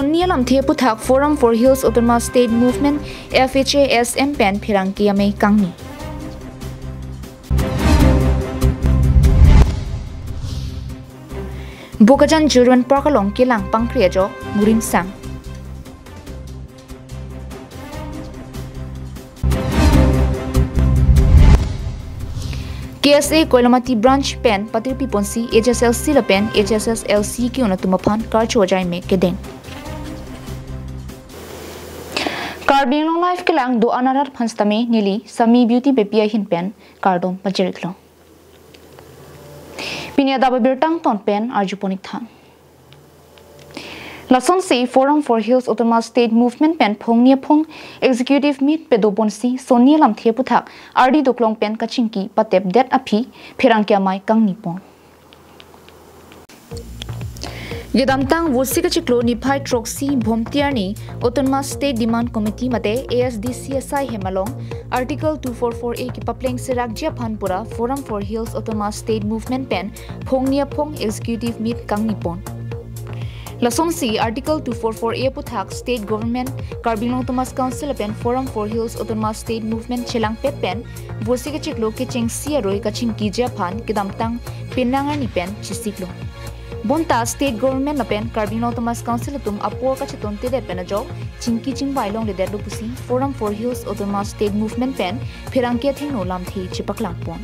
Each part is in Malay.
Sonia Lamthia Puthak Forum for Hills Autonomous State Movement FHASM Pen Phirangki Amei Kangni. Bokajan Children Park along Kilang Pangkriajo Murim Sang. KSA Koilamati Branch Pen Patir Piponsi HSLC La Pen HSSLC ki Unatumapan Karchojai Me Kedeng. Karbi Anglong Life Kilang do Anarar Panstame Nili Sami Beauty Bepia Hin Pen Kardom Pajeriklo. Pinya Daba Birtang Ton Pen Arjuponik Thang. Lason se Forum for Hills Autonomous State Movement Pen Phong Nia Phong Executive Meet Pedobonsi Sonia Lamthia Puthak RD Doklong Pen Kachingki Patep Det Api Phirangkia Mai Kang Nipon. Yadamtang Wusika Chiklo Nipai Troxy Bomtiarni Autonomous State Demand Committee Mate ASDCSI Hemalong Article 244A ki Papleng Sirak Japanpura Forum for Hills Autonomous State Movement Pen Phong Nia Phong Executive Meet Kang Nipon. Lasonsi Article 244A Puthak State Government Karbi Anglong Autonomous Council Pen Forum for Hills Autonomous State Movement Chelang Pet Pen Wusika Chiklo ke Cheng Siaroi Kaching ki Japan Kidamtang Pinangar ni Pen Chisiklo. Bonta State Government na Pen Karbi Anglong Autonomous Council tum apor ka chiton te det penajo chingki chingbailong le det lupusi Forum for Hills Autonomous State Movement Pen Phirangkia thingno lamthi chipaklangpon.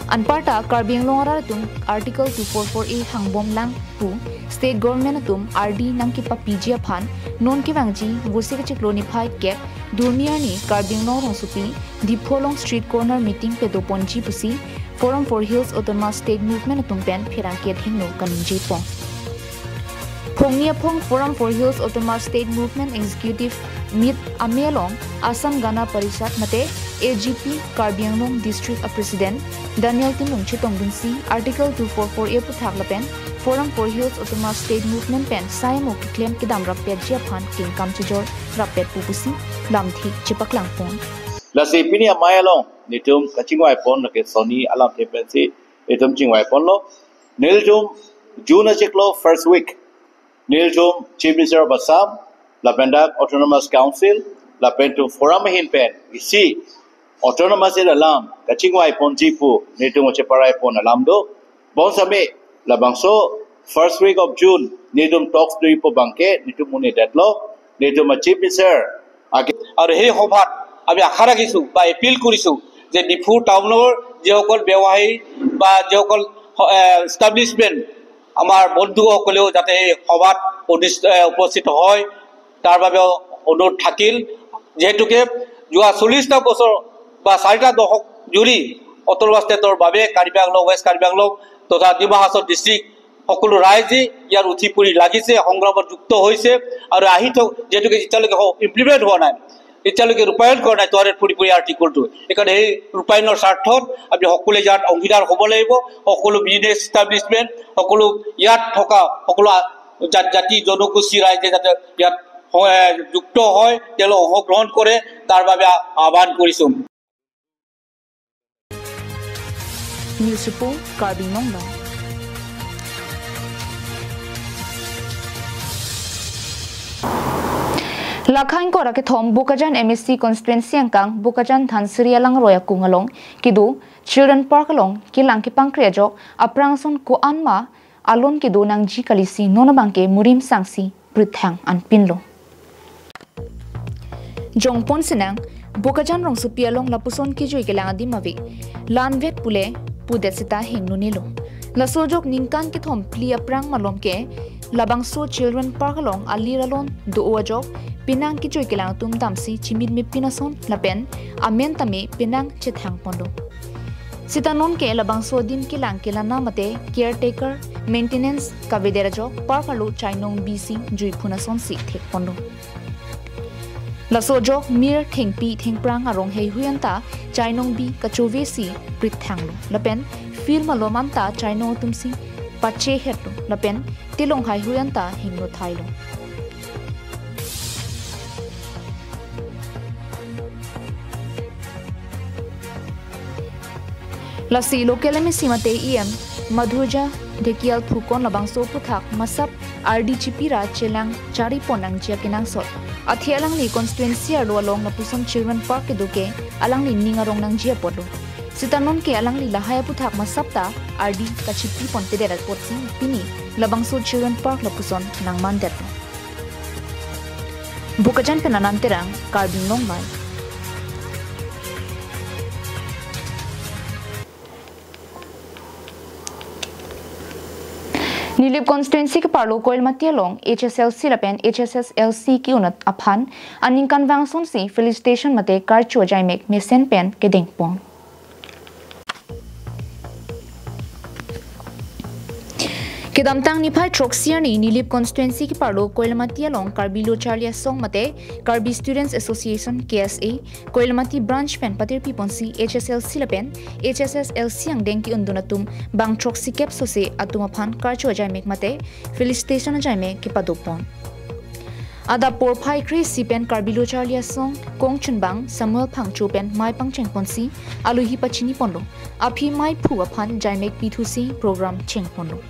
Anparta Karbi Anglong aratum Article 244A hangbom lang pu State Government atum RD nangki pa PG phan non ki wangji wusika chiklo ni phai kep durnia ni Karbi Anglong rongsupi Dipholong Street Corner Meeting pedoponji pusi Forum for Hills Autonomous State Movement atum pen phirangkia thingno kanji pong. Phongnia Phong Forum for Hills Autonomous State Movement Executive Meet Amelong Assam Gana Parishad Mate AGP Karbi Anglong District President Daniel Timung Chitongdunsi Article 244A Puthak Lapen Forum for Hills Autonomous State Movement Pen Saimo ki claim kidam rapet Japan King Kam Chijor rapet pupusi lamthi chipaklang pon. La sepini amayalong nitum kachingwai pon na ke Sony alam tepensi itum chingwai pon lo niltum June chiklo first week niltum Chief Minister of Assam la pendak Autonomous Council la pentum Forum hin pen isi Autonomous alam kachingwai pon jipu nitum cheparai pon alam do bon same la bangso first week of June nitum talks to ipo bangke nitum muni detlo nitum Chief Minister और हे होभात আমি আশা ৰাখিছো বা এপিল কৰিছো যে ডিফু টাউনৰ যেসকল ব্যৱসায়ী বা যেসকল এষ্টাব্লিশমেন্ট আমাৰ বন্ধুসকলেও যাতে এই সভাত উপস্থিত হয় তাৰ বাবে অনুৰোধ থাকিল যেহেতুকে যোৱা 40টা বছৰ বা 4টা দশক জুৰি অটলৱা ষ্টেটৰ বাবে কাৰ্বি আংলং ৱেষ্ট কাৰ্বি আংলং তথা ডিমা হাছাও ডিস্ট্ৰিক্ট সকলো ৰাইজে ইয়াৰ উঠি পৰি লাগিছে সংগ্ৰামত যুক্ত হৈছে আৰু আহিত যেহেতুকে এতিয়ালৈকে ইমপ্লিমেন্ট হোৱা নাই এতিয়ালৈকে ৰূপায়ণ কৰা নাই তোৰে পুৰি আৰ্টিকলটো একাৰণে এই ৰূপায়ণৰ স্বাৰ্থত আমি সকলোৱে ইয়াত অংশীদাৰ হ'ব লাগিব সকলো বিজনেছ এষ্টাব্লিশমেন্ট সকলো ইয়াত থকা সকলো জাতি জনগোষ্ঠী ৰাইজে যাতে ইয়াত যুক্ত হয় তেওঁলোক অংশগ্ৰহণ কৰে তাৰ বাবে আহ্বান কৰিছো News Report Karbi Anglong. Lakhain ko rakithom Bokajan MSC constituency angkang Bokajan Thansri alang roya kungalong kidu Children Park along kilang ki pangkriajo aprangson ko anma alon kidu nang ji kalisi nonabangke murim sangsi prithang an pinlo Jongpon sinang Bokajan rong supialong lapuson ki joi kelang adimavi lanvet pule pudetsita hingnunilo lasojok ningkan ki thom pli aprang malom ke labangso Children Park along aliralon duojok Pinang ki joy kelang tum damsi chimid me pinason lapen amen tame pinang chethang pondo sitanon ke labang sodim kilang kelana mate caretaker maintenance kavedera jo parfalu chainong bc jui phunason si thek pondo lasojo mir thengpi thengprang arong hei huyanta chainong bi kachove si prithanglo lapen film alomanta chaino tumsi pache hetlo lapen tilong hai huyanta hingno thailo Lasi local MSC mate EM Madhuja Dekial Thukon labangso puthak masap RDGP ra chelang chari ponang chia kinang sot athi alang ni constituency aro along na pusom children park ke duke alang ni ningarong nang jia podo sitanon ke alang li lahaya puthak masapta RD kachipi ponte de report si pini labangso children park la puson nang mandet bukajan penanan terang Karbi Anglong mai Nilip constituency ke parlo koil matialong HSLC lapen HSSLC ki unat aphan aning convention si felicitation mate karchu jaimek mesen pen ke dengpong Kedamtang ni phai troxier ni Nilip constituency ki parlo Koilamati along Karbi Lochalia song mate Karbi Students Association KSA Koilamati branch pen patir piponsi HSLC lapen HSSLC ang deng ki undunatum bang troxi cap sose atumaphan karchu ajaimek mate felicitation ajaimek ki padopon Ada por phai kri sipen Karbi Lochalia song kongchun bang Samuel Phangchu pen mai pangcheng ponsi aluhi pachini pondo aphi mai phu aphan jaimek p2c program cheng pondo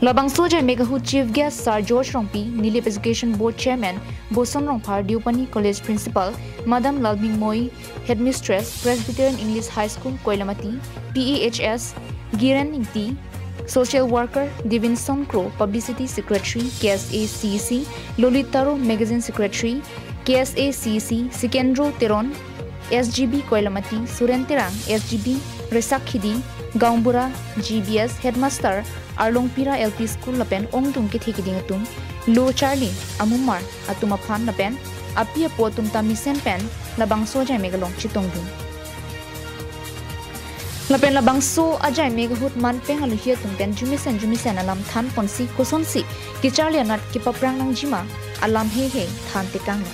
Labang Soja Megahood Chief Guest Sir George Rongpi, Nilip Education Board Chairman, Boson Rongpar, Diupani College Principal, Madam Lalming Moi, Headmistress, Presbyterian English High School, Koilamati, PEHS, Giran Ningti, Social Worker, Divinson Crow, Publicity Secretary, KSA CEC, Lolitaro Magazine Secretary, KSA CEC, Sikendro Teron, SGB Koilamati, Suren Terang, SGB, Resak Khidi, Gaumbura, GBS, Headmaster, Arlong Pira LP School lapen ongtung ke thikiding atum Lo Charlie Amumar atumaphan lapen api apotum tamisen pen labang so jai megalong chitong dun lapen labang so ajai megahut man peng aluhia tum pen jumisen alam than ponsi kosonsi ki Charlie anat ki paprang nang jima alam he than tekang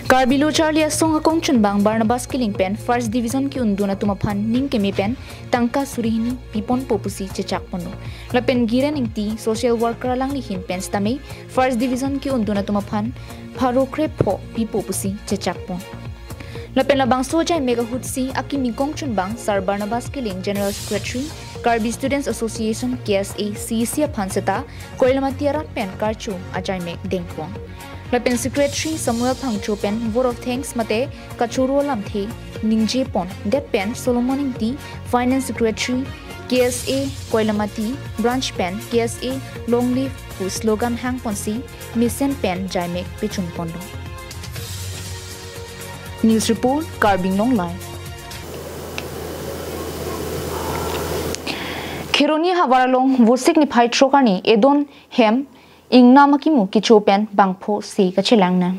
Karbi Lochalia song akongchun bang Barnabas Killing Pen First Division ki unduna tumaphan ning kemi pen tangka surihini pipon popusi chechak pono lapen giran ingti social worker lang lihin pen stami First Division ki unduna tumaphan pharokre pho pipopusi chechak pon lapen labang sojai megahood si akimi kongchun bang Sir Barnabas Killing General Secretary Karbi Students Association KSA CEC phanseta Koilamati arat pen karchu ajai mek dengpong Lapen Secretary Samuel Phangchu pen vote of thanks mate kachuro lamthe ningje pon that pen Solomon Ingti Finance Secretary KSA Koilamati branch pen KSA Longleaf who slogan hang ponsi mission pen jaimek pichun pondo News report Karbi Anglong live Kheroni hawaralong vosik ni phai trokani edon hem Ingna makimu kichopen bangpho se kachelang na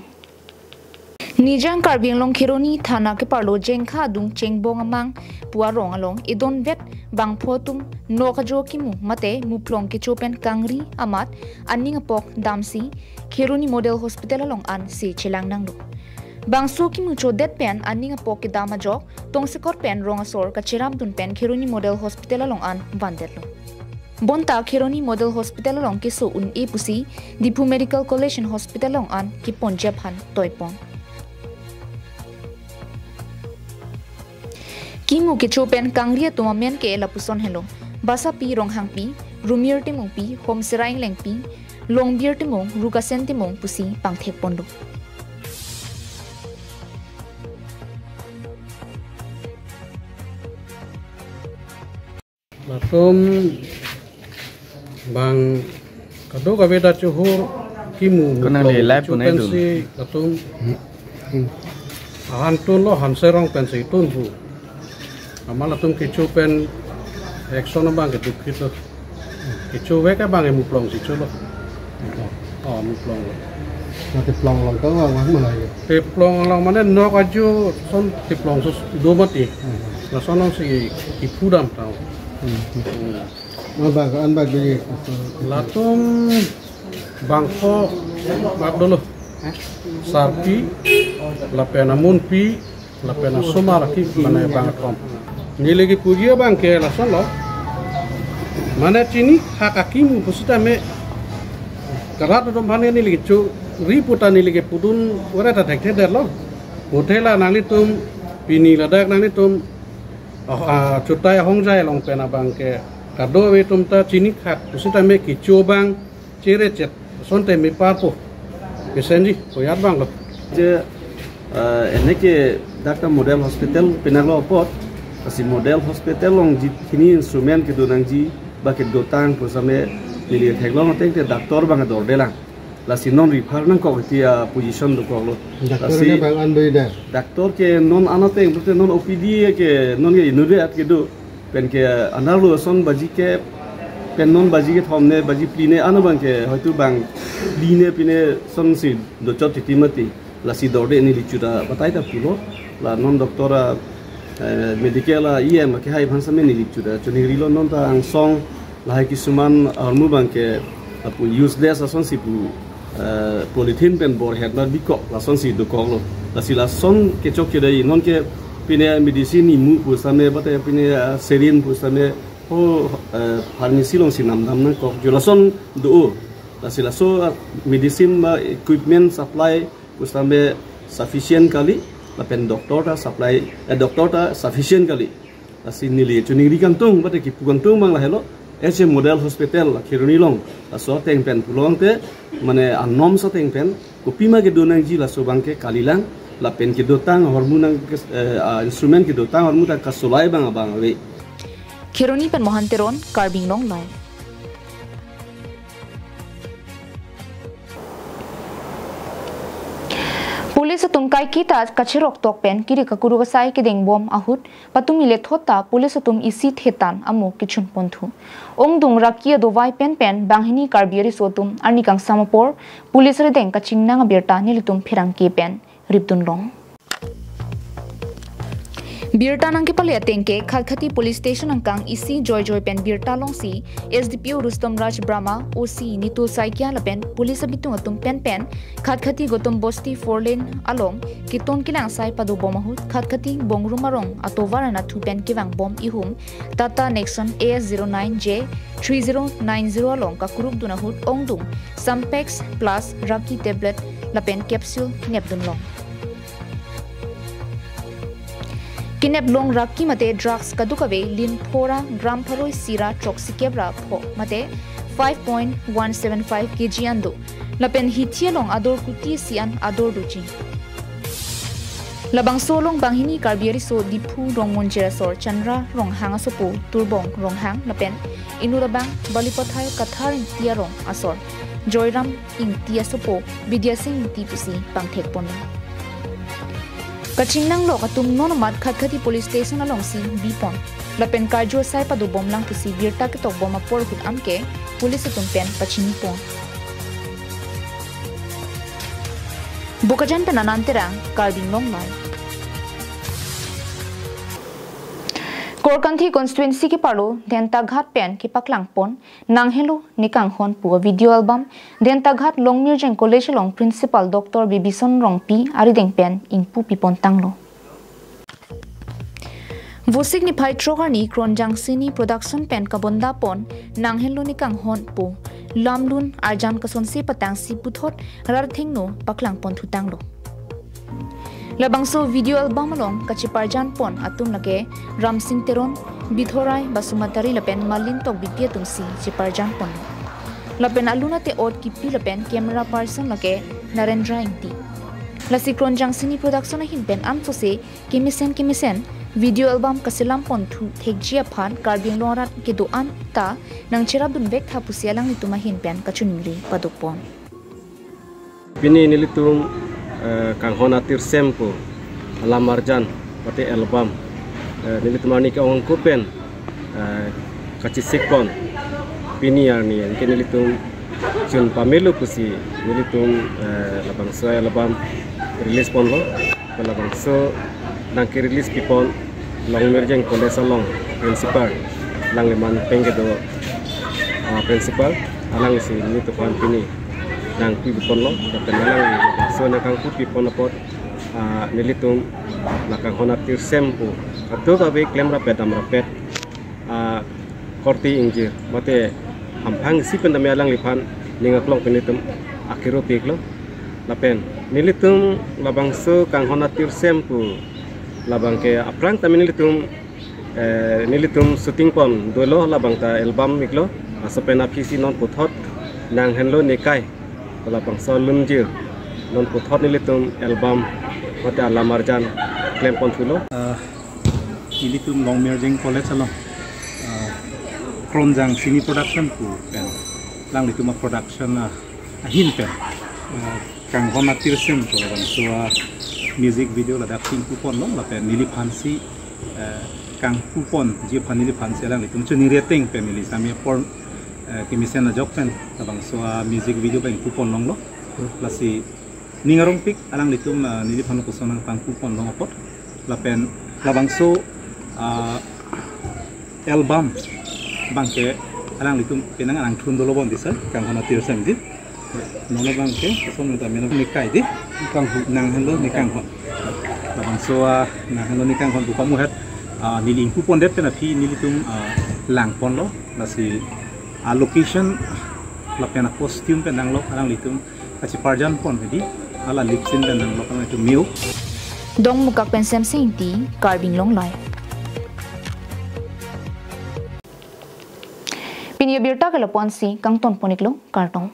Nijang Karbi Anglong Kheroni thana ke parlo jengkha dung chengbong amang puarong along idon vet bangpho tum nokajo kimu mate muplong kichopen kangri amat aning apok damsi Kheroni Model Hospital along an se chelang nang do Bangso kimu cho det pen aning apok ke dama jok tongsekor pen rongasor kachiram dun pen Kheroni Model Hospital along an bandetlo Bonta Kheroni Model Hospital along ke so un e pusi Dipu Medical College Hospital along an ki ponjap han toipon Kimu ke chopen kangria tumamen ke lapuson hello basa pi ronghang pi rumier timong pi hom seraing leng pi longbier timong rukasen timong pusi pangthek pondo Matum bang kado kabeda chuhur kimu Kunang li live kunai dulu. pensi katum hantun lo hanserong pensi tunbu amala tum kicu pen eksona bang ketuk gitu kicu weka bang emu plong si culo oh mu plong lo Nanti pelong long kau orang mana ya? te plong lang mana nok aju son te plong sus do mati na sono si ipudam tau Mana kan bagi Latung bangko maaf dulu sarpi lapena munpi lapena sumar ki mana banget kom ni lagi puji bang ke lason lo mana cini hak hakimu pusita me karat dom bane ni lagi cu riputan ni lagi pudun ora ta dekte der lo hotela nali tum pini ladak nang ni tum cutai hong jai long pen abang ke kado we tum ta chini khat usita me ki chobang chere chet son te mi parpo kesenji ko yat bang lo je ene ke Dr. Model Hospital Penanglo Port kasi model hospital long ji kini instrument ke donang ji bakit gotang pusame nili theglong teng te doctor bang dor delang la si non refer nang ko tia position do ko lo Doctor bang andoi da. doctor ke non anate brute non OPD ke non ye inurat ke do pen ke analu son baji ke pen non baji ke thomne baji pline anu bang ke hoitu bang line pine son si do chot timati la si dorde ni lichura batai ta pulo la non doktora medical em ke hai bhansa me ni lichura chuni rilo non ta ang song la hai kisuman armu bang ke apu useless ason si pu polythene pen bor het na biko la son si do ko la si la son ke chok ke dai non ke pine medicine ni mu pu same batai pine serin pu same ho pharmacy long si nam nam na ko jola son do la si la so medicine equipment supply Ustambe sufficient kali, lapen doktor ta supply, doktor ta sufficient kali. Asin nili cuning di kantung, bate ki pukantung bang lah hello. Ese model hospital kiruni long, aso teng pen pulang te, mane anom sa teng pen, kopi ma ke donang ji la so bang ke kalilang, lapen ke dotang hormonang instrument ke dotang hormon ta kasolai bang abang we. Kiruni pen mohanteron Karbi Anglong live. Pulis atum kai kita kachirok tok pen kiri kakuru kasai kedeng bom ahut patum ile thota pulis atum isi thetan amu kichun ponthu ongdung rakia do vai pen banghini karbiari sotum arni kang samapor pulis re deng kaching nang berta nilitum phirang ke pen riptun long Birta nang ke pale atengke khalkhati police station angkang isi joy pen birta long si SDPO Rustom Raj Brahma OC Nitul Saikya lapen police abitung atum pen khalkhati gotom bosti 4 lane along kiton kilang sai padu bomahut khalkhati bongrumarong atovarana thu pen kiwang bom ihum Tata Nexon AS09J 3090 along ka kuruk dunahut ongdung Sampex plus Raki tablet lapen capsule nepdun long Kinep long Raki mate drugs kadukave lin phora gram pharoi sira troxicabra pho mate 5.175 kg ando lapen hithia long ador kuti sian ador duchi labang solong banghini karbiari so dipu rong monjera sor chandra rong hanga sopo turbong rong hang lapen inurabang balipothai katharing tia rong asor joyram ing tia sopo vidya singh tipusi pangthek pon Kachingnang lo katum nonomat khakhati police station along si bipon lapen karjo sai padu bom lang pusi birta ke tok bom apor hut amke police atum pen pachini pon bukajan penananterang Karbi Anglong lai Korkanthi constituency ki parlo denta ghat pen ki paklang pon nanghelo nikang hon pu video album denta ghat longmir jeng college long principal Dr. Bibison Rongpi arideng pen ingpu pipon tanglo Vosik ni phai trogarni kronjang sini production pen kabonda pon nanghelo nikang hon pu lamlun arjan kasonsi patang si puthot rarthingno paklang pon thutanglo Labangso video album along kachiparjan pon atum lake Ramsing Teron Bithorai Basumatari lapen Malin tok bipia tungsi chiparjan pon lapen aluna te od kipi lapen camera person lake Narendra Ingti Lasikron Jangsini production hin pen amso se kimisen video album kasilam pon thu thekjia phan Karbi Anglong rat ke do an ta nang cherabun bek tha pusialang nituma hin pen kachunimri padupon Pini nilitum kanghonatir sempo alamarjan pati album nilitumani ka ong kupen kachisikpon pini arni ke nilitum chun pamelu pusi nilitum labang so album release pon lo labang so nang ke release pipon long merjeng college long principal lang man pengge do principal alang si nitupan pini nang pipon lo kapenalang so nakang pipon apot nilitum nakang honatir sempo ato ka be klem rapet amrapet korti injir mate amphang sipen dame alang lipan ningaklong penitum akiro piklo lapen nilitum labangso kang honatir sempo labang ke aprang tamin nilitum shooting pon dolo labang ta album miklo asapena PC non puthot nang henlo nikai labang so lunjir non puthot nilitum album mate alamarjan claim pon thulo nilitum long merging college along kronjang sini production ku pen lang litum production ahin pen kang hona tirsen to bang so music video la acting kupon lo la pen nili phansi kang kupon je phanili phansi lang litum chuni rating pen nili sami por kimisen na jok pen bang so music video pen kupon long lo lasi ningarong pik alang litum nili phanu kusonang pang kupon long pot la pen la bang so album bangke alang litum penang alang thun dolo bon disa kang hona tirsen di nono bangke son ta mena nikai di kang nang helo nikang hon labang soa nang helo nikang hon buka muhat niling kupon det pena phi nilitum lang pon lo nasi location la pena costume penang lo alang litum kachi parjan pon di ala lipsin penang lo kang itu miu dong mukak pensem seinti Karbi Anglong lai Pinia birta kala ponsi kang ton poniklo kartong